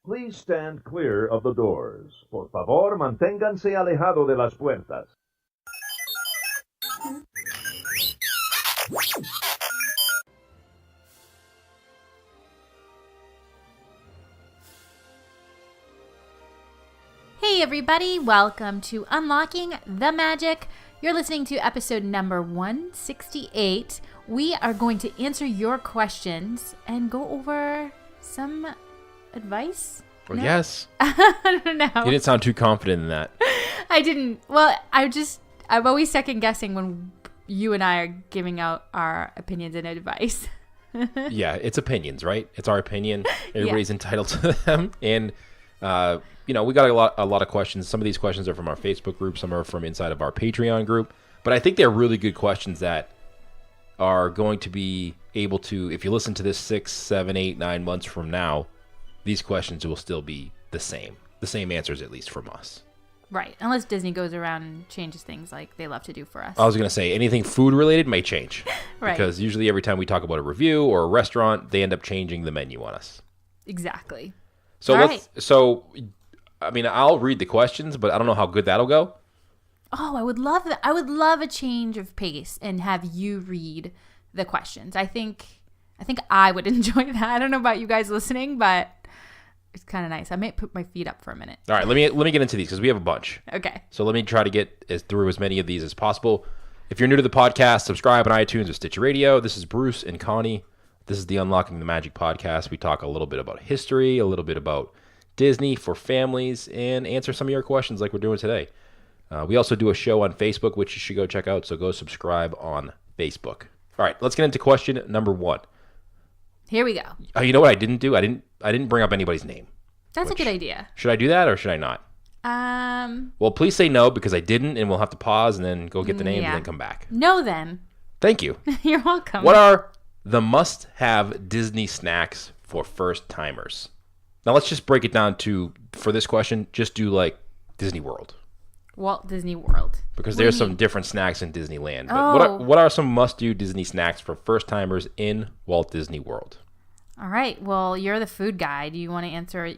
Please stand clear of the doors. Por favor, manténganse alejado de las puertas. Hey everybody, welcome to Unlocking the Magic. You're listening to episode number 168. We are going to answer your questions and go over some advice. Well, No? yes. I don't know. You didn't sound too confident in that. I didn't. Well, I'm always second guessing when you and I are giving out our opinions and advice. Yeah, it's opinions, right? It's our opinion. Everybody's entitled to them. And, we got a lot of questions. Some of these questions are from our Facebook group. Some are from inside of our Patreon group. But I think they're really good questions that are going to be able to, if you listen to this 6, 7, 8, 9 months from now, these questions will still be the same answers, at least from us. Right. Unless Disney goes around and changes things like they love to do for us. I was going to say anything food related may change. Right. Because usually every time we talk about a review or a restaurant, they end up changing the menu on us. Exactly. So I'll read the questions, but I don't know how good that'll go. Oh, I would love that. I would love a change of pace and have you read the questions. I think I would enjoy that. I don't know about you guys listening, but it's kind of nice. I might put my feet up for a minute. All right, let me get into these because we have a bunch. Okay. So let me try to get through as many of these as possible. If you're new to the podcast, subscribe on iTunes or Stitcher Radio. This is Bruce and Connie. This is the Unlocking the Magic podcast. We talk a little bit about history, a little bit about Disney for families, and answer some of your questions like we're doing today. We also do a show on Facebook, which you should go check out, so go subscribe on Facebook. All right, let's get into question number 1. Here we go. Oh, you know what I didn't do? I didn't bring up anybody's name. That's a good idea. Should I do that or should I not? Well, please say no because I didn't, and we'll have to pause and then go get the names and then come back. No, then. Thank you. You're welcome. What are the must-have Disney snacks for first-timers? Now, let's just break it down to, for this question, just do like Disney World. Walt Disney World. Because there's some different snacks in Disneyland. But what are some must-do Disney snacks for first-timers in Walt Disney World? All right. Well, you're the food guy. Do you want to answer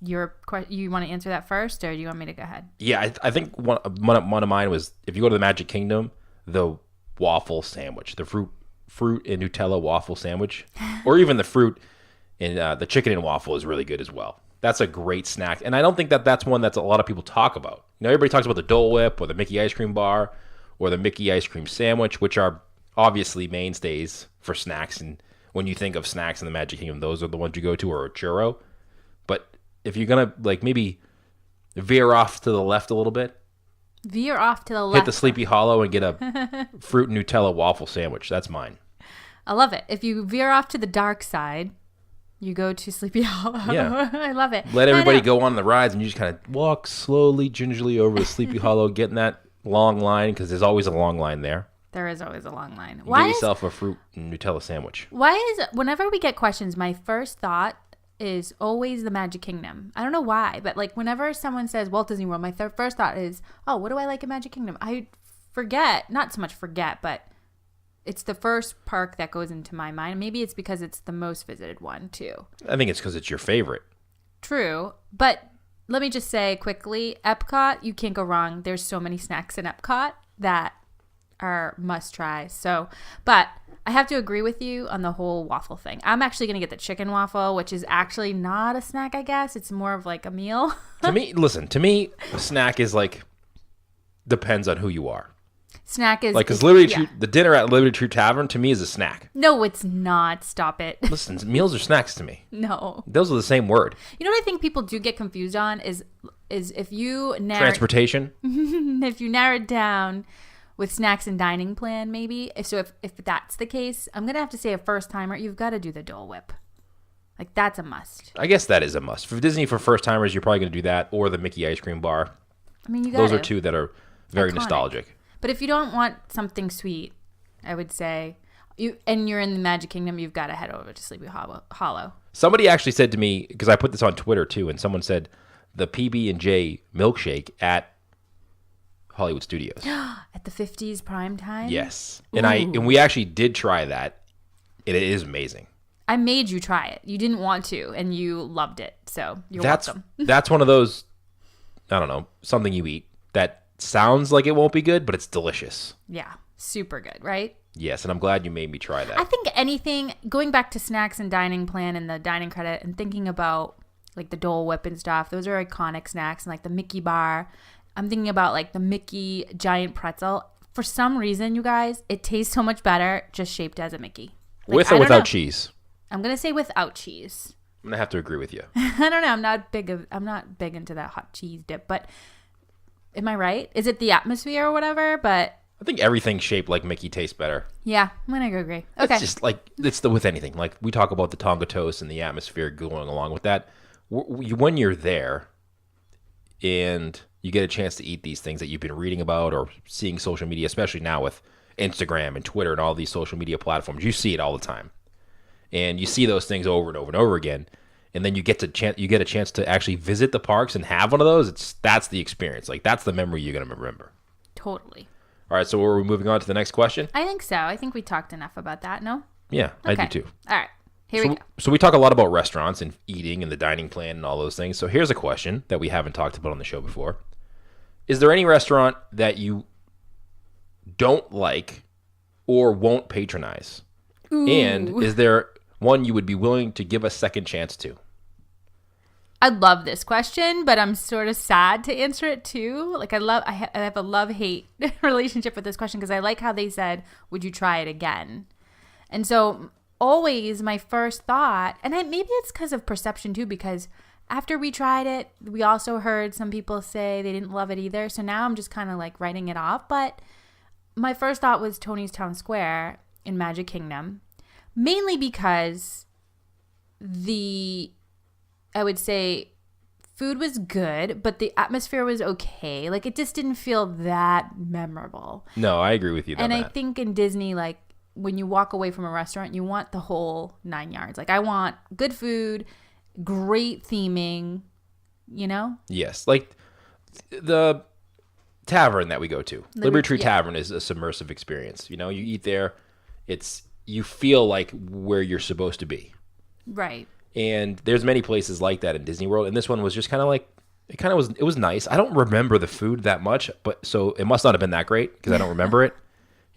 you want to answer that first, or do you want me to go ahead? Yeah, I think one of mine was, if you go to the Magic Kingdom, the waffle sandwich, the fruit and Nutella waffle sandwich, or even the fruit and the chicken and waffle is really good as well. That's a great snack, and I don't think that's one that's a lot of people talk about. Everybody talks about the Dole Whip or the Mickey ice cream bar or the Mickey ice cream sandwich, which are obviously mainstays for snacks. And when you think of snacks in the Magic Kingdom, those are the ones you go to, or a churro. But if you're gonna maybe veer off to the left a little bit, hit the Sleepy Hollow and get a fruit and Nutella waffle sandwich. That's mine. I love it. If you veer off to the dark side, you go to Sleepy Hollow. Yeah. I love it. Let everybody go on the rides, and you just kind of walk slowly, gingerly over to Sleepy Hollow, get in that long line, because there's always a long line there. There is always a long line. Get yourself a fruit and Nutella sandwich. Whenever we get questions, my first thought is always the Magic Kingdom. I don't know why, but whenever someone says Walt Disney World, my first thought is, oh, what do I like in Magic Kingdom? I forget, not so much forget, but it's the first park that goes into my mind. Maybe it's because it's the most visited one, too. I think it's because it's your favorite. True. But let me just say quickly, Epcot, you can't go wrong. There's so many snacks in Epcot that are must try. But I have to agree with you on the whole waffle thing. I'm actually going to get the chicken waffle, which is actually not a snack, I guess. It's more of like a meal. To me, a snack is depends on who you are. Snack is because the dinner at Liberty Tree Tavern to me is a snack. No, it's not. Stop it. Listen, meals are snacks to me. No, those are the same word. You know what I think people do get confused on is if you transportation. If you narrow it down with snacks and dining plan, maybe. If that's the case, I'm gonna have to say a first timer, you've got to do the Dole Whip. That's a must. I guess that is a must for Disney. For first timers, you're probably gonna do that, or the Mickey ice cream bar. I mean, those are two that are very iconic. Nostalgic. But if you don't want something sweet, I would say you're in the Magic Kingdom, you've got to head over to Sleepy Hollow. Somebody actually said to me, because I put this on Twitter too, and someone said the PB&J milkshake at Hollywood Studios. At the 50s prime time? Yes. And we actually did try that. It is amazing. I made you try it. You didn't want to, and you loved it. So you're welcome. That's one of those, I don't know, something you eat that sounds like it won't be good, but it's delicious. Yeah, super good, right? Yes, and I'm glad you made me try that. I think anything, going back to snacks and dining plan and the dining credit and thinking about like the Dole Whip and stuff, those are iconic snacks, and like the Mickey bar. I'm thinking about like the Mickey giant pretzel. For some reason, you guys, it tastes so much better just shaped as a Mickey. Like, With or without cheese? I'm going to say without cheese. I'm going to have to agree with you. I don't know. I'm not big into that hot cheese dip, but am I right? Is it the atmosphere or whatever? But I think everything shaped like Mickey tastes better. yeah, I'm going to agree. Okay. It's just like, with anything. Like we talk about the Tonga toast and the atmosphere going along with that. When you're there and you get a chance to eat these things that you've been reading about or seeing social media, especially now with Instagram and Twitter and all these social media platforms, you see it all the time. And you see those things over and over and over again, and then you get a chance to actually visit the parks and have one of those. That's the experience. Like that's the memory you're gonna remember. Totally. All right, so are we moving on to the next question? I think so. I think we talked enough about that. No. Yeah, Okay. I do too. All right. Here we go. So we talk a lot about restaurants and eating and the dining plan and all those things. So here's a question that we haven't talked about on the show before: is there any restaurant that you don't like or won't patronize? Ooh. And is there one you would be willing to give a second chance to? I love this question, but I'm sort of sad to answer it too. Like I have a love-hate relationship with this question because I like how they said, "Would you try it again?" And so always my first thought, and maybe it's because of perception too, because after we tried it, we also heard some people say they didn't love it either. So now I'm just kind of like writing it off. But my first thought was Tony's Town Square in Magic Kingdom, mainly because I would say food was good, but the atmosphere was okay. Like it just didn't feel that memorable. No, I agree with you on that. And I think in Disney, like when you walk away from a restaurant, you want the whole 9 yards. Like I want good food, great theming, you know? Yes. Like the tavern that we go to, Liberty Tree Tavern, is a submersive experience. You know, you eat there, you feel like where you're supposed to be. Right. And there's many places like that in Disney World, and this one was just kind of like, it was nice. I don't remember the food that much, but so it must not have been that great because I don't remember it.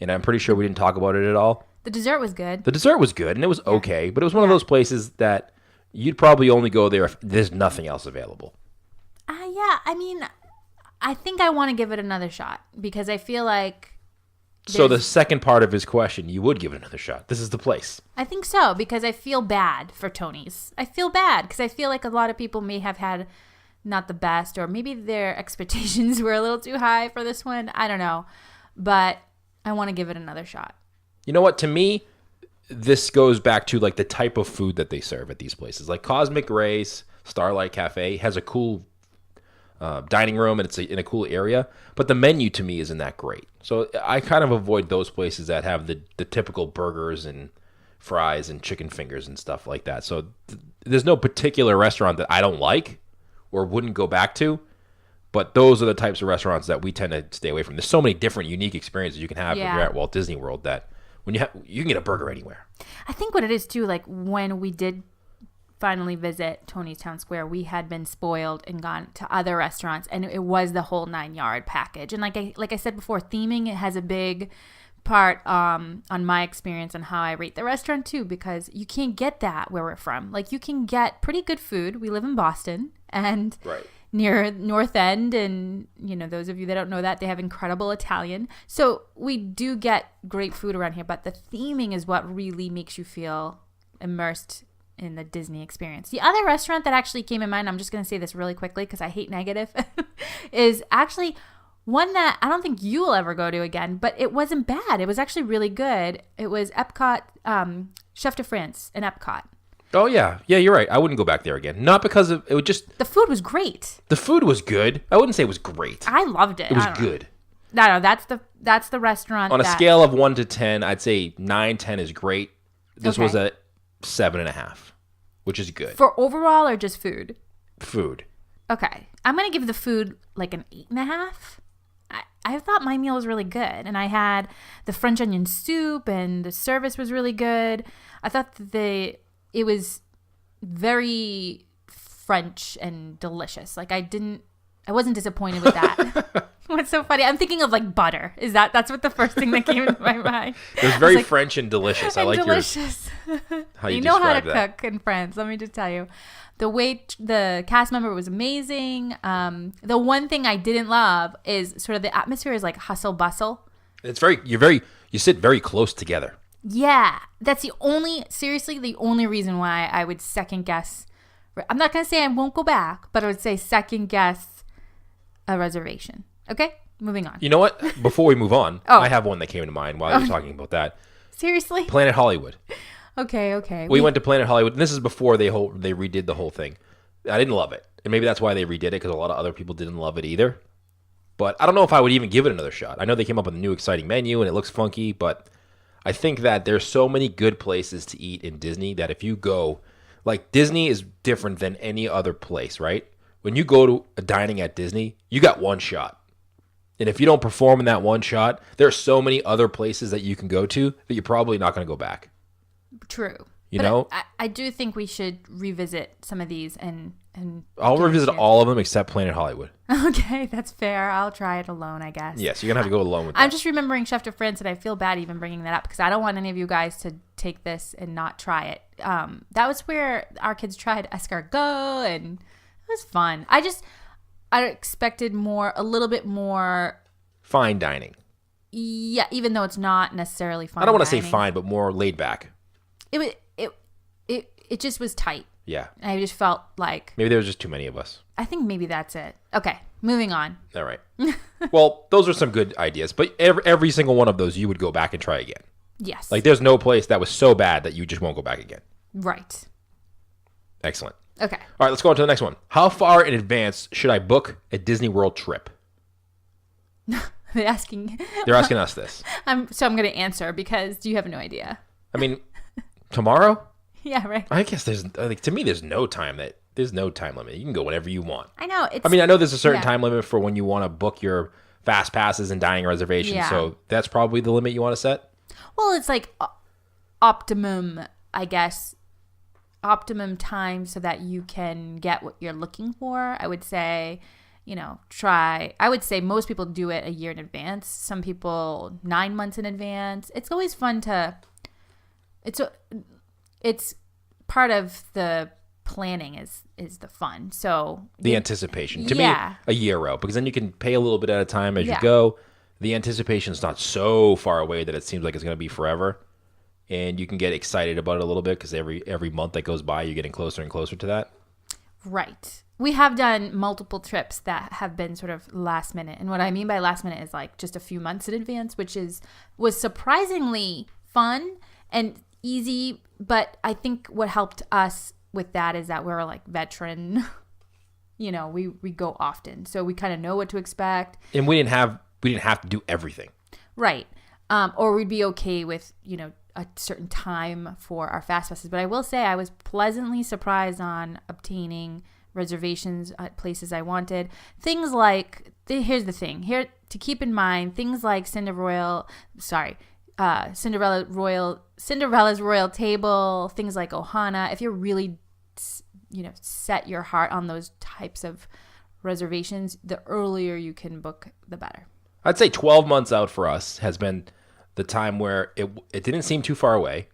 And I'm pretty sure we didn't talk about it at all. The dessert was good. The dessert was good, and it was okay, but it was one of those places that you'd probably only go there if there's nothing else available. Yeah, I mean, I think I want to give it another shot because I feel like... So the second part of his question, you would give it another shot. This is the place. I think so, because I feel bad for Tony's. I feel bad because I feel like a lot of people may have had not the best, or maybe their expectations were a little too high for this one. I don't know. But I want to give it another shot. You know what? To me, this goes back to like the type of food that they serve at these places. Like Cosmic Rays, Starlight Cafe has a cool dining room, and it's in a cool area, but the menu to me isn't that great. So I kind of avoid those places that have the typical burgers and fries and chicken fingers and stuff like that. So there's no particular restaurant that I don't like or wouldn't go back to, but those are the types of restaurants that we tend to stay away from. There's so many different unique experiences you can have when you're at Walt Disney World that when you can get a burger anywhere. I think what it is too, like when we did finally visit Tony's Town Square, we had been spoiled and gone to other restaurants, and it was the whole 9-yard package. And like I said before, theming, it has a big part on my experience on how I rate the restaurant too, because you can't get that where we're from. Like you can get pretty good food. We live in Boston and near North End, and you know, those of you that don't know that, they have incredible Italian. So we do get great food around here, but the theming is what really makes you feel immersed in the Disney experience. The other restaurant that actually came in mind, I'm just going to say this really quickly because I hate negative, is actually one that I don't think you will ever go to again, but it wasn't bad. It was actually really good. It was Epcot, Chef de France in Epcot. Oh, yeah. Yeah, you're right. I wouldn't go back there again. Not because of, it was just... The food was great. The food was good. I wouldn't say it was great. I loved it. It was good. No, that's the restaurant. On a scale of 1 to 10, I'd say 9, 10 is great. This was a 7.5, which is good. For overall or just food? Food. Okay. I'm going to give the food like an 8.5. I thought my meal was really good. And I had the French onion soup, and the service was really good. I thought that it was very French and delicious. Like I wasn't disappointed with that. What's so funny? I'm thinking of like butter. That's what the first thing that came into my mind. It was very French and delicious. I like delicious. how you know how to describe that. cook in France. Let me just tell you. The way the cast member was amazing. The one thing I didn't love is sort of the atmosphere is like hustle bustle. It's you sit very close together. Yeah. That's the only reason why I would second guess. I'm not going to say I won't go back, but I would say second guess a reservation. Okay? Moving on. You know what? Before we move on, I have one that came to mind while you were talking about that. Seriously? Planet Hollywood. Okay. We went to Planet Hollywood, and this is before they redid the whole thing. I didn't love it, and maybe that's why they redid it, because a lot of other people didn't love it either. But I don't know if I would even give it another shot. I know they came up with a new exciting menu, and it looks funky, but I think that there's so many good places to eat in Disney that if you go, like Disney is different than any other place, right? When you go to a dining at Disney, you got one shot. And if you don't perform in that one shot, there are so many other places that you can go to that you're probably not going to go back. True. You know? I do think we should revisit some of these and I'll revisit all of them except Planet Hollywood. Okay, that's fair. I'll try it alone, I guess. Yes, you're going to have to go alone with that. I'm just remembering Chef de France, and I feel bad even bringing that up because I don't want any of you guys to take this and not try it. That was where our kids tried escargot, and it was fun. I expected a little bit more fine dining. Yeah, even though it's not necessarily fine. I don't want to say fine, but more laid back. It just was tight. Yeah. I just felt like maybe there was just too many of us. I think maybe that's it. Okay, moving on. All right. Well, those are some good ideas, but every single one of those you would go back and try again. Yes. Like there's no place that was so bad that you just won't go back again. Right. Excellent. Okay. All right, let's go on to the next one. How far in advance should I book a Disney World trip? They're asking us this. I'm going to answer because you have no idea. I mean, tomorrow? Yeah, right. I guess to me there's no time limit. You can go whenever you want. I know. I know there's a certain time limit for when you want to book your fast passes and dining reservations. Yeah. So that's probably the limit you want to set. Well, it's like optimum, I guess, optimum time so that you can get what you're looking for. I would say, I would say most people do it a year in advance. Some people 9 months in advance. It's always fun it's part of the planning is the fun. So the anticipation to me a year out, because then you can pay a little bit at a time as you go. The anticipation is not so far away that it seems like it's going to be forever, and you can get excited about it a little bit because every month that goes by, you're getting closer and closer to that. Right. We have done multiple trips that have been sort of last minute, and what I mean by last minute is like just a few months in advance, which was surprisingly fun and easy. But I think what helped us with that is that we're like veteran. We go often, so we kind of know what to expect. And we didn't have to do everything. Right. Or we'd be okay with, a certain time for our fast passes. But I will say I was pleasantly surprised on obtaining reservations at places I wanted. Things like, here's the thing. Here to keep in mind, things like Cinderella's Royal Table, things like Ohana. If you're really, set your heart on those types of reservations, the earlier you can book, the better. I'd say 12 months out for us has been the time where it didn't seem too far away.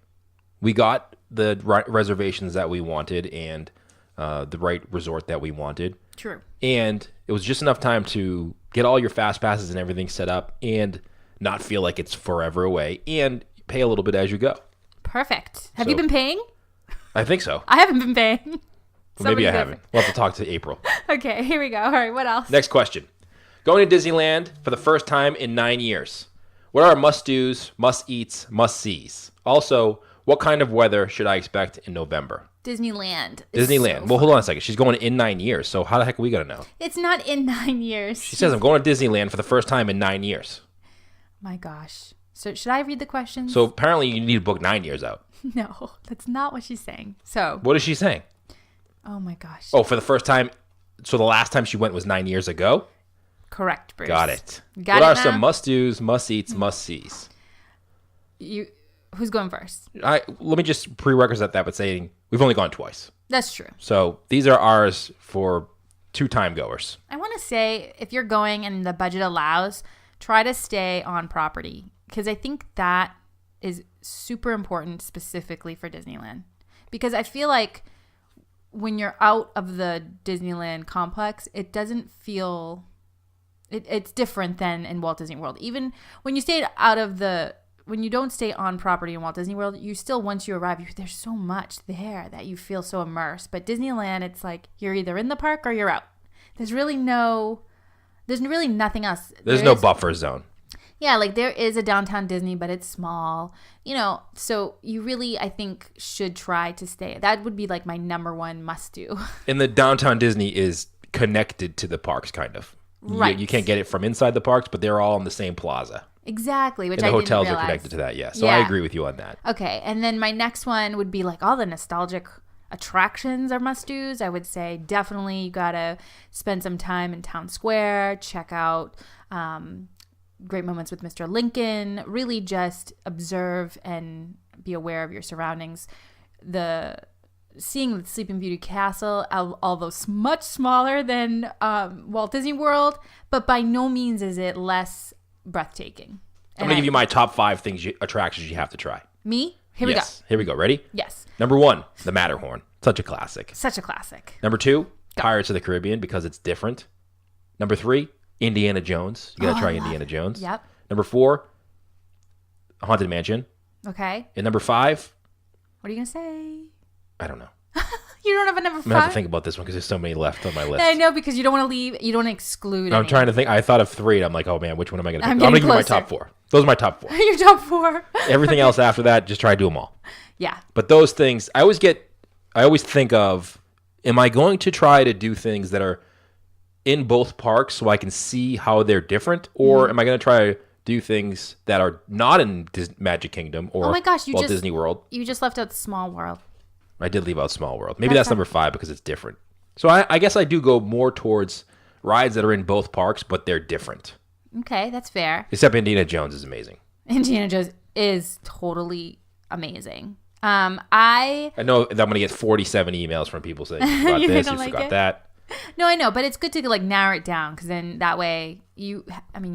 We got the right reservations that we wanted and the right resort that we wanted. True. And it was just enough time to get all your fast passes and everything set up and not feel like it's forever away and pay a little bit as you go. Perfect. Have you been paying? I think so. I haven't been paying. Well, maybe I haven't. We'll have to talk to April. Okay, here we go. All right, what else? Next question. Going to Disneyland for the first time in 9 years. What are our must-dos, must-eats, must-sees? Also, what kind of weather should I expect in November? Disneyland. Well, hold on a second. She's going in 9 years, so how the heck are we going to know? It's not in 9 years. She says, I'm going to Disneyland for the first time in 9 years. My gosh. So should I read the questions? So apparently you need to book 9 years out. No, that's not what she's saying. So what is she saying? Oh my gosh. Oh, for the first time. So the last time she went was 9 years ago? Correct, Bruce. Got it. Got what it are now? some must-dos, must-eats, must-sees? Who's going first? Let me just prerequisite that by saying we've only gone twice. That's true. So these are ours for 2 time goers. I want to say if you're going and the budget allows, try to stay on property because I think that is super important specifically for Disneyland. Because I feel like when you're out of the Disneyland complex, it doesn't feel... It's different than in Walt Disney World. Even when you when you don't stay on property in Walt Disney World, you still, once you arrive, there's so much there that you feel so immersed. But Disneyland, it's like you're either in the park or you're out. There's really nothing else. There's no buffer zone. Yeah, like there is a downtown Disney, but it's small, so you really, I think, should try to stay. That would be like my number one must do. And the downtown Disney is connected to the parks, kind of. Right. You can't get it from inside the parks, but they're all in the same plaza. Exactly, which and the I didn't hotels realize. are connected to that, yeah. So I agree with you on that. Okay, and then my next one would be like all the nostalgic attractions are must-dos. I would say definitely you got to spend some time in Town Square, check out Great Moments with Mr. Lincoln, really just observe and be aware of your surroundings. Seeing the Sleeping Beauty Castle, although much smaller than Walt Disney World, but by no means is it less breathtaking. I'm going to give you my top 5 attractions you have to try. Me? Here we go. Here we go. Ready? Yes. Number 1, the Matterhorn. Such a classic. Such a classic. Number 2, Pirates of the Caribbean because it's different. Number 3, Indiana Jones. You got to try Indiana Jones. Yep. Number 4, Haunted Mansion. Okay. And number 5, what are you going to say? I don't know. You don't have a number 5? I'm going to have to think about this one because there's so many left on my list. I know, because you don't want to leave. You don't want to exclude I'm trying to think. I thought of 3. And I'm like, oh, man, which one am I going to pick? I'm getting going to give you my closer. top 4. Those are my top 4. Your top 4. Everything else after that, just try to do them all. Yeah. But those things, I always think of, am I going to try to do things that are in both parks so I can see how they're different? Or am I going to try to do things that are not in Magic Kingdom or Walt Disney World? You just left out Small World. I did leave out Small World. Maybe that's number 5 because it's different. So I guess I do go more towards rides that are in both parks, but they're different. Okay, that's fair. Except Indiana Jones is amazing. Indiana Jones is totally amazing. I know that I'm going to get 47 emails from people saying, you forgot this, you forgot that. No, I know, but it's good to like narrow it down because then that way you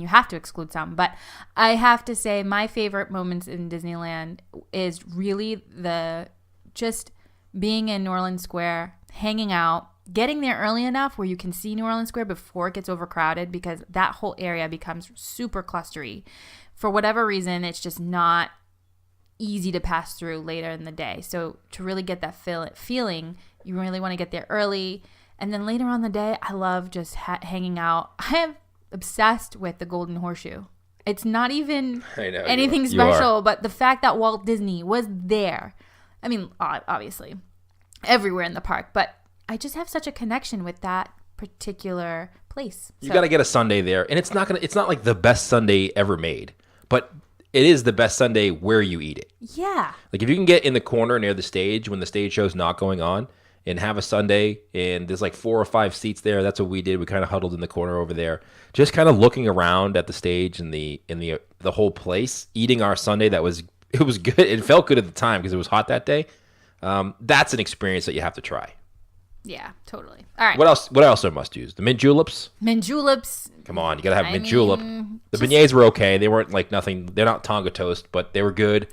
have to exclude some. But I have to say my favorite moments in Disneyland is really just being in New Orleans Square, hanging out, getting there early enough where you can see New Orleans Square before it gets overcrowded because that whole area becomes super clustery. For whatever reason, it's just not easy to pass through later in the day. So to really get that feeling, you really want to get there early. And then later on in the day, I love just hanging out. I am obsessed with the Golden Horseshoe. It's not even anything special, but the fact that Walt Disney was there. I mean, obviously, everywhere in the park, but I just have such a connection with that particular place. You got to get a sundae there, and it's not like the best sundae ever made, but it is the best sundae where you eat it. Yeah. Like if you can get in the corner near the stage when the stage show's not going on and have a sundae, and there's like 4 or 5 seats there. That's what we did. We kind of huddled in the corner over there, just kind of looking around at the stage and the whole place, eating our sundae. It was good. It felt good at the time because it was hot that day. That's an experience that you have to try. Yeah, totally. All right. What else are must-dos? The mint juleps? Mint juleps. Come on, you got to have mint julep. The beignets were okay. They weren't like nothing. They're not Tonga toast, but they were good.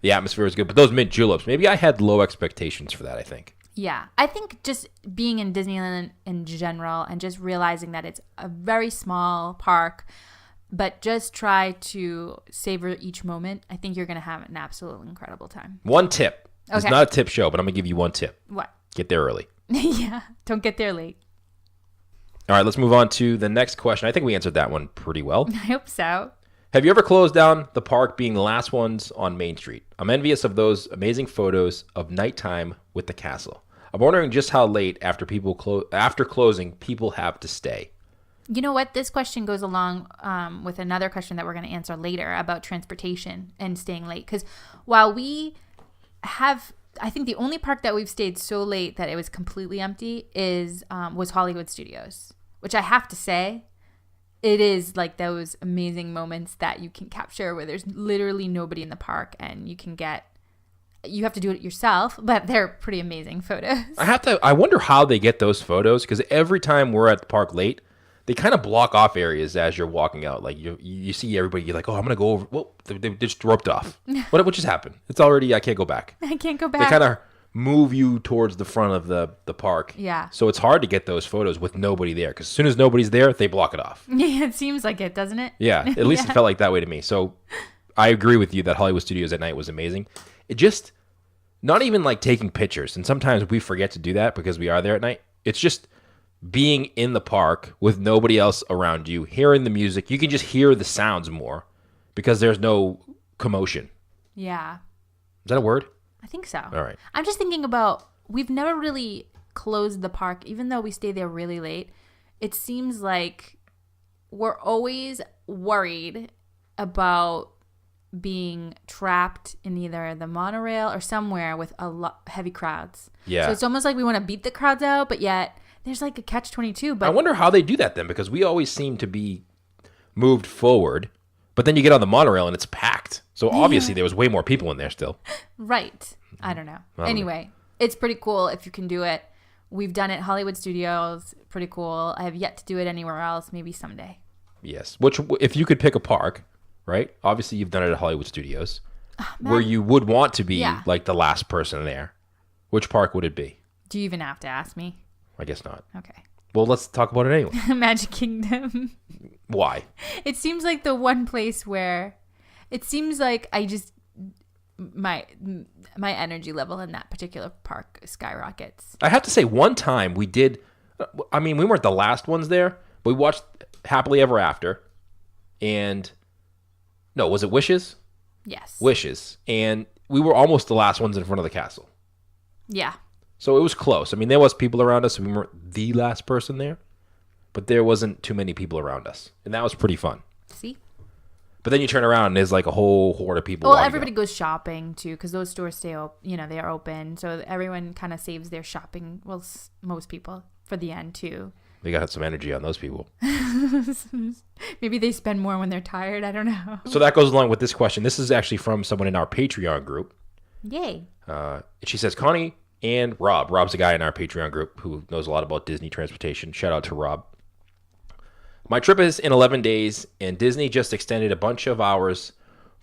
The atmosphere was good. But those mint juleps, maybe I had low expectations for that, I think. Yeah. I think just being in Disneyland in general and just realizing that it's a very small park, but just try to savor each moment. I think you're going to have an absolutely incredible time. One tip. Okay. It's not a tip show, but I'm going to give you one tip. What? Get there early. Yeah. Don't get there late. All right, let's move on to the next question. I think we answered that one pretty well. I hope so. Have you ever closed down the park being the last ones on Main Street? I'm envious of those amazing photos of nighttime with the castle. I'm wondering just how late after closing people have to stay. You know what? This question goes along with another question that we're going to answer later about transportation and staying late. Because while we have, I think the only park that we've stayed so late that it was completely empty was Hollywood Studios, which I have to say it is like those amazing moments that you can capture where there's literally nobody in the park and you have to do it yourself, but they're pretty amazing photos. I wonder how they get those photos, because every time we're at the park late, they kind of block off areas as you're walking out. Like you see everybody, you're like, oh, I'm going to go over. Well, they just roped off. What just happened? It's already, I can't go back. I can't go back. They kind of move you towards the front of the park. Yeah. So it's hard to get those photos with nobody there, because as soon as nobody's there, they block it off. Yeah, it seems like it, doesn't it? Yeah, at least it felt like that way to me. So I agree with you that Hollywood Studios at night was amazing. It just, not even like taking pictures, and sometimes we forget to do that because we are there at night. It's just being in the park with nobody else around you, hearing the music. You can just hear the sounds more because there's no commotion. Yeah. Is that a word? I think so. All right. I'm just thinking about, we've never really closed the park, even though we stay there really late. It seems like we're always worried about being trapped in either the monorail or somewhere with heavy crowds. Yeah. So it's almost like we want to beat the crowds out, but yet there's like a catch-22. But I wonder how they do that then, because we always seem to be moved forward, but then you get on the monorail and it's packed. So obviously there was way more people in there still. Right. I don't know. Anyway, it's pretty cool if you can do it. We've done it Hollywood Studios. Pretty cool. I have yet to do it anywhere else. Maybe someday. Yes. Which, if you could pick a park, right? Obviously you've done it at Hollywood Studios, where you would want to be like the last person there. Which park would it be? Do you even have to ask me? I guess not. Okay. Well, let's talk about it anyway. Magic Kingdom. Why? It seems like the one place where it seems like my energy level in that particular park skyrockets. I have to say, one time we did, I mean, we weren't the last ones there, but we watched Happily Ever After, and no, was it Wishes? Yes. Wishes. And we were almost the last ones in front of the castle. Yeah. So it was close. I mean, there was people around us, and we weren't the last person there, but there wasn't too many people around us, and that was pretty fun. See? But then you turn around and there's like a whole horde of people. Well, everybody goes shopping too, because those stores stay open. They are open, so everyone kind of saves their shopping. Well, most people for the end too. They got some energy on those people. Maybe they spend more when they're tired. I don't know. So that goes along with this question. This is actually from someone in our Patreon group. Yay. She says, Connie and Rob. Rob's a guy in our Patreon group who knows a lot about Disney transportation. Shout out to Rob. My trip is in 11 days, and Disney just extended a bunch of hours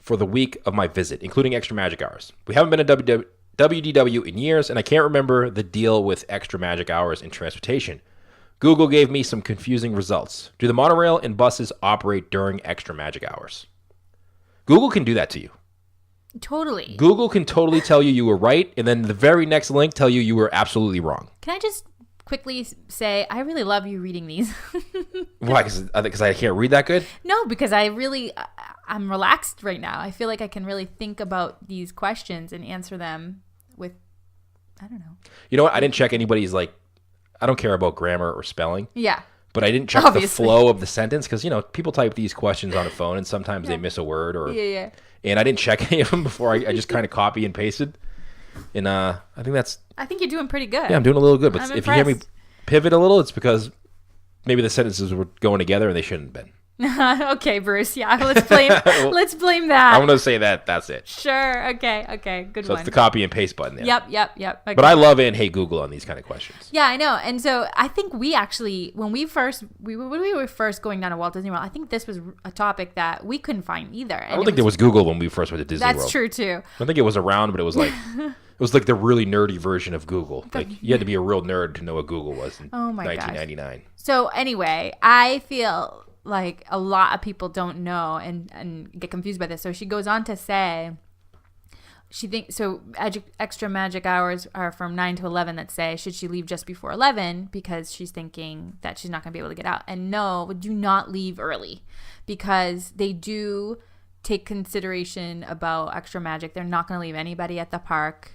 for the week of my visit, including extra magic hours. We haven't been to WDW in years, and I can't remember the deal with extra magic hours in transportation. Google gave me some confusing results. Do the monorail and buses operate during extra magic hours? Google can do that to you. Totally. Google can totally tell you were right, and then the very next link tell you were absolutely wrong. Can I just quickly say, I really love you reading these. Why? Because I can't read that good? No, because I'm relaxed right now. I feel like I can really think about these questions and answer them with, I don't know. You know what? I didn't check anybody's, I don't care about grammar or spelling. Yeah. But I didn't check the flow of the sentence because, people type these questions on a phone and sometimes they miss a word. Yeah. And I didn't check any of them before. I just kind of copy and pasted. And I think you're doing pretty good. Yeah, I'm doing a little good. But I'm if you hear me pivot a little, it's because maybe the sentences were going together and they shouldn't have been. Okay, Bruce. Yeah, let's blame that. I'm going to say that. That's it. Sure. Okay. Good so one. It's the copy and paste button there. Yep. Okay. But I love and hate Google on these kind of questions. Yeah, I know. And so I think we actually, when we were first going down to Walt Disney World, I think this was a topic that we couldn't find either. And I don't think there was Google when we first went to Disney World. That's true too. I think it was around, but it was like it was like the really nerdy version of Google. Like you had to be a real nerd to know what Google was in 1999. So anyway, I feel like a lot of people don't know and get confused by this. So she goes on to say, she thinks so. Extra magic hours are from 9 to 11. That say, should she leave just before 11 because she's thinking that she's not going to be able to get out? And no, do not leave early because they do take consideration about extra magic. They're not going to leave anybody at the park.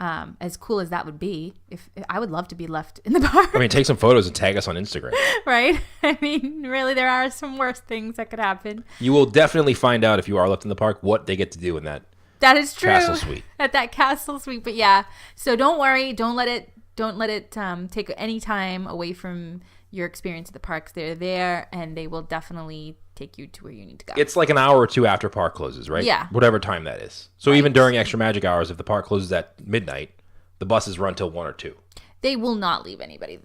As cool as that would be, if I would love to be left in the park. I mean, take some photos and tag us on Instagram. Right? I mean, really, there are some worse things that could happen. You will definitely find out if you are left in the park what they get to do in that. That is true. Castle suite. At that castle suite, but yeah. So don't worry. Don't let it take any time away from your experience at the parks. They're there, and they will definitely take you to where you need to go. It's like an hour or two after park closes, right? Yeah. Whatever time that is. So even during extra magic hours, if the park closes at midnight, the buses run till 1 or 2. They will not leave anybody.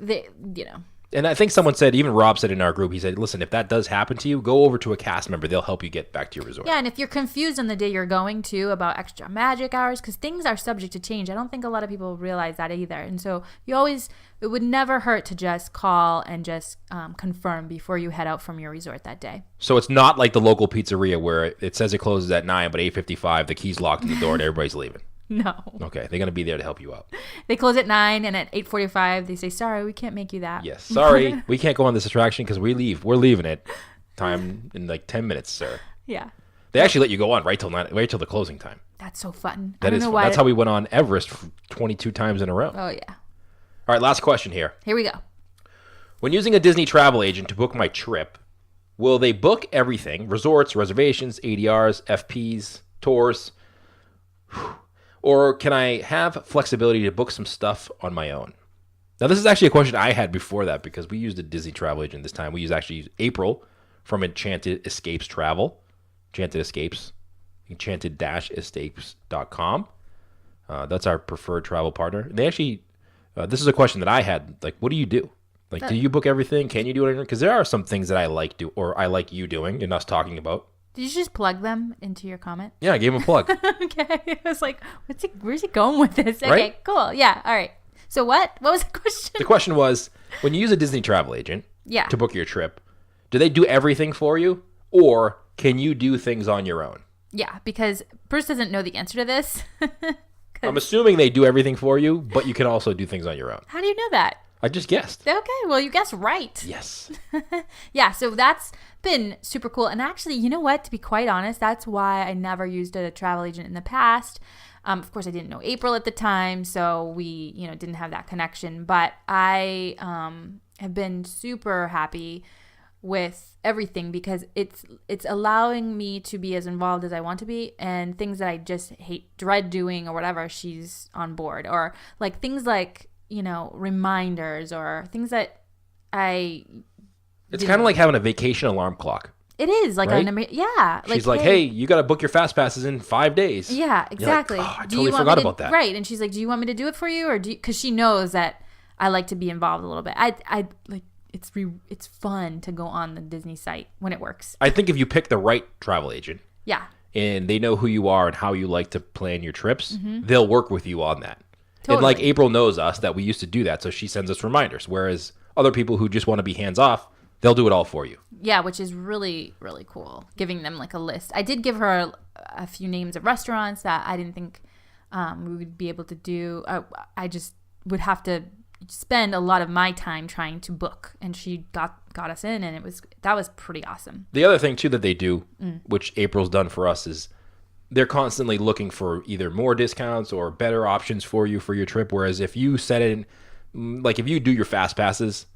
And I think someone said, even Rob said in our group, he said, listen, if that does happen to you, go over to a cast member. They'll help you get back to your resort. Yeah, and if you're confused on the day you're going to about extra magic hours, because things are subject to change. I don't think a lot of people realize that either. And so it would never hurt to just call and just confirm before you head out from your resort that day. So it's not like the local pizzeria where it says it closes at 9, but 8:55, the key's locked in the door and everybody's leaving. No. Okay, they're going to be there to help you out. They close at 9, and at 8:45, they say, sorry, we can't make you that. Yes, sorry, we can't go on this attraction because we leave. We're leaving it. Time in like 10 minutes, sir. Yeah. They actually let you go on right till the closing time. That's so fun. That is fun. That's how we went on Everest 22 times in a row. Oh, yeah. All right, last question here. Here we go. When using a Disney travel agent to book my trip, will they book everything? Resorts, reservations, ADRs, FPs, tours? Or can I have flexibility to book some stuff on my own? Now, this is actually a question I had before that because we used a Disney travel agent this time. We used April from Enchanted Escapes Travel. Enchanted Escapes. Enchanted-escapes.com. That's our preferred travel partner. They actually, this is a question that I had. Like, what do you do? Like, do you book everything? Can you do anything? Because there are some things that I like I like you doing and us talking about. Did you just plug them into your comment? Yeah, I gave him a plug. Okay. I was like, where's he going with this? Okay, right? Cool. Yeah, all right. So what? What was the question? The question was, when you use a Disney travel agent to book your trip, do they do everything for you? Or can you do things on your own? Yeah, because Bruce doesn't know the answer to this. I'm assuming they do everything for you, but you can also do things on your own. How do you know that? I just guessed. Okay, well, you guessed right. Yes. Yeah, so that's been super cool. And actually, you know what? To be quite honest, that's why I never used a travel agent in the past. Of course, I didn't know April at the time, so we, didn't have that connection. But I have been super happy with everything because it's allowing me to be as involved as I want to be, and things that I just dread doing or whatever, she's on board. Or like things like, reminders or things that it's kind of like having a vacation alarm clock. It is like right? She's like, hey, you got to book your fast passes in 5 days. Yeah, exactly. Like, I totally forgot about that. Right, and she's like, do you want me to do it for you, or because she knows that I like to be involved a little bit. I like it's fun to go on the Disney site when it works. I think if you pick the right travel agent, and they know who you are and how you like to plan your trips, they'll work with you on that. Totally. And like April knows us that we used to do that, so she sends us reminders. Whereas other people who just want to be hands off, they'll do it all for you. Yeah, which is really, really cool. Giving them like a list. I did give her a few names of restaurants that I didn't think we would be able to do. I just would have to spend a lot of my time trying to book, and she got us in, and that was pretty awesome. The other thing too that they do, which April's done for us, is they're constantly looking for either more discounts or better options for you for your trip. Whereas if you set it in, like if you do your fast passes,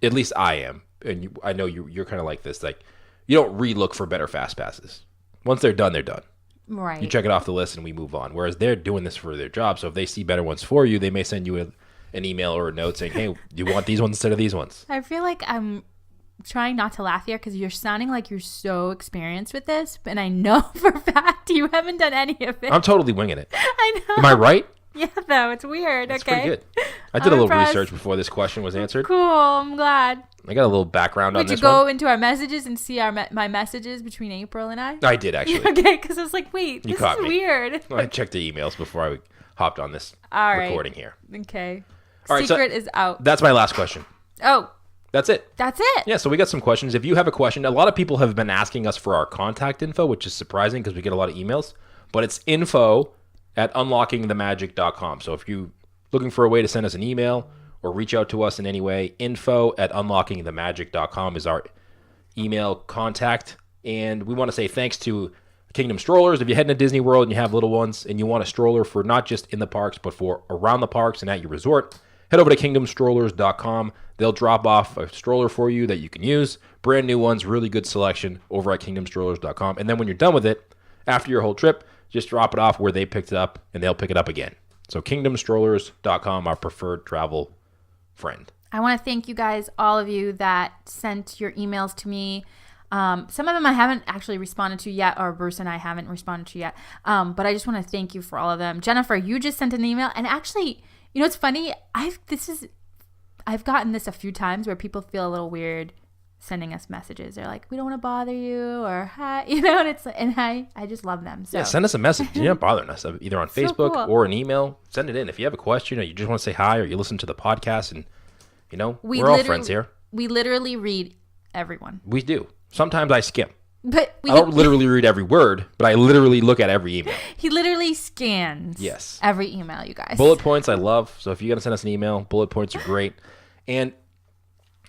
at least I am, and I know you're kind of like this, like you don't re-look for better fast passes. Once they're done, they're done. Right. You check it off the list and we move on. Whereas they're doing this for their job. So if they see better ones for you, they may send you an email or a note saying, hey, do you want these ones instead of these ones? I feel like I'm trying not to laugh here because you're sounding like you're so experienced with this, and I know for a fact you haven't done any of it. I'm totally winging it. I know. Am I right? Yeah, though. It's weird. That's okay. Pretty good. I did a little research before this question was answered. Cool. I'm glad. I got a little background on this one. Did you go into our messages and see my messages between April and I? I did, actually. Okay, because I was like, wait, this is weird. I checked the emails before I hopped on this recording here. Okay. All right, Secret is out. That's my last question. Oh. That's it. That's it. Yeah, so we got some questions. If you have a question, a lot of people have been asking us for our contact info, which is surprising because we get a lot of emails, but it's info@unlockingthemagic.com. So if you're looking for a way to send us an email or reach out to us in any way, info@unlockingthemagic.com is our email contact. And we want to say thanks to Kingdom Strollers. If you're heading to Disney World and you have little ones and you want a stroller for not just in the parks, but for around the parks and at your resort, head over to kingdomstrollers.com. They'll drop off a stroller for you that you can use. Brand new ones, really good selection over at kingdomstrollers.com. And then when you're done with it, after your whole trip, just drop it off where they picked it up and they'll pick it up again. So kingdomstrollers.com, our preferred travel friend. I want to thank you guys, all of you that sent your emails to me. Some of them I haven't actually responded to yet, or Bruce and I haven't responded to yet. But I just want to thank you for all of them. Jennifer, you just sent an email, and actually, you know, it's funny. I've gotten this a few times where people feel a little weird sending us messages. They're like, we don't want to bother you, or hi, you know, and I just love them. So. Yeah, send us a message. You're not bothering us, either on Facebook cool. or an email. Send it in. If you have a question or you just want to say hi or you listen to the podcast and, you know, we're all friends here. We literally read everyone. We do. Sometimes I skim. But I don't literally read every word, but I literally look at every email. He literally scans every email, you guys. Bullet points I love. So if you're going to send us an email, bullet points are great. And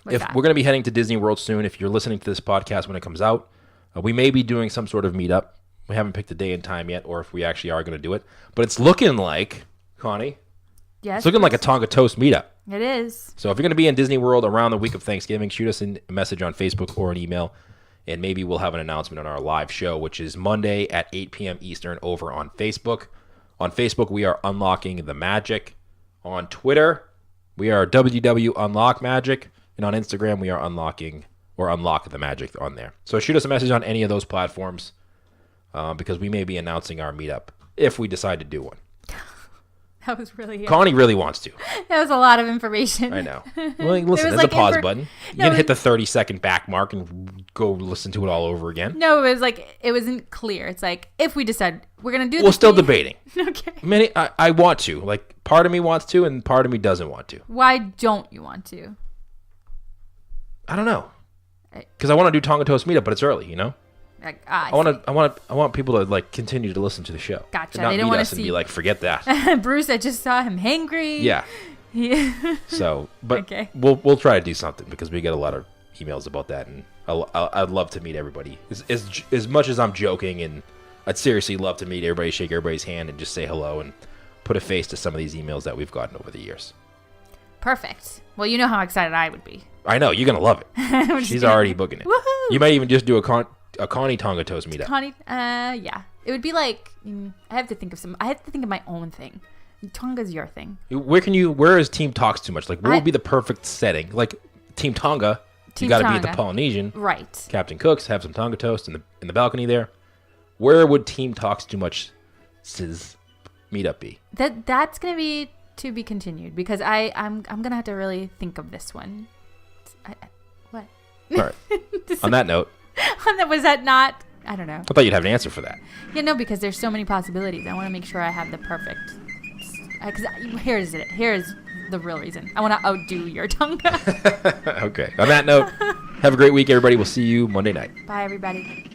we're going to be heading to Disney World soon. If you're listening to this podcast when it comes out, we may be doing some sort of meetup. We haven't picked a day and time yet, or if we actually are going to do it. But it's looking like, Connie, it's looking like a Tonga Toast meetup. It is. So if you're going to be in Disney World around the week of Thanksgiving, shoot us a message on Facebook or an email, and maybe we'll have an announcement on our live show, which is Monday at 8 p.m. Eastern over on Facebook. On Facebook, we are Unlocking the Magic. On Twitter, we are WW Unlock Magic. And on Instagram, we are Unlock the Magic on there. So shoot us a message on any of those platforms because we may be announcing our meetup if we decide to do one. That was really... Connie really wants to. That was a lot of information. I know. Well, listen, there's a pause button. You can hit the 30-second back mark and go listen to it all over again. No, it was like, it wasn't clear. It's like, if we decide we're going to do this... We're still debating. Okay. I want to. Like, part of me wants to and part of me doesn't want to. Why don't you want to? I don't know. Because I want to do Tonga Toast meetup, but it's early, you know? I want people to like continue to listen to the show. Gotcha. Not they don't meet want us to and see be like, forget that. Bruce, I just saw him hangry. Yeah. So, but we'll try to do something because we get a lot of emails about that, and I'd love to meet everybody. As much as I'm joking, and I'd seriously love to meet everybody, shake everybody's hand, and just say hello and put a face to some of these emails that we've gotten over the years. Perfect. Well, you know how excited I would be. I know you're gonna love it. She's already booking it. Woohoo! You might even just do a Connie Tonga Toast meetup. Yeah. It would be like I have to think of my own thing. Tonga's your thing. Where is Team Talks too much? Like, what would be the perfect setting? Like Team Tonga, you got to be at the Polynesian, right? Captain Cook's, have some Tonga Toast in the balcony there. Where would Team Talks too much meetup be? That's gonna be to be continued because I'm gonna have to really think of this one. What? All right. On that note, was that not? I don't know. I thought you'd have an answer for that. Yeah, no, because there's so many possibilities. I want to make sure I have the perfect. Because here's the real reason. I want to outdo your Tonga. Okay. On that note, have a great week, everybody. We'll see you Monday night. Bye, everybody.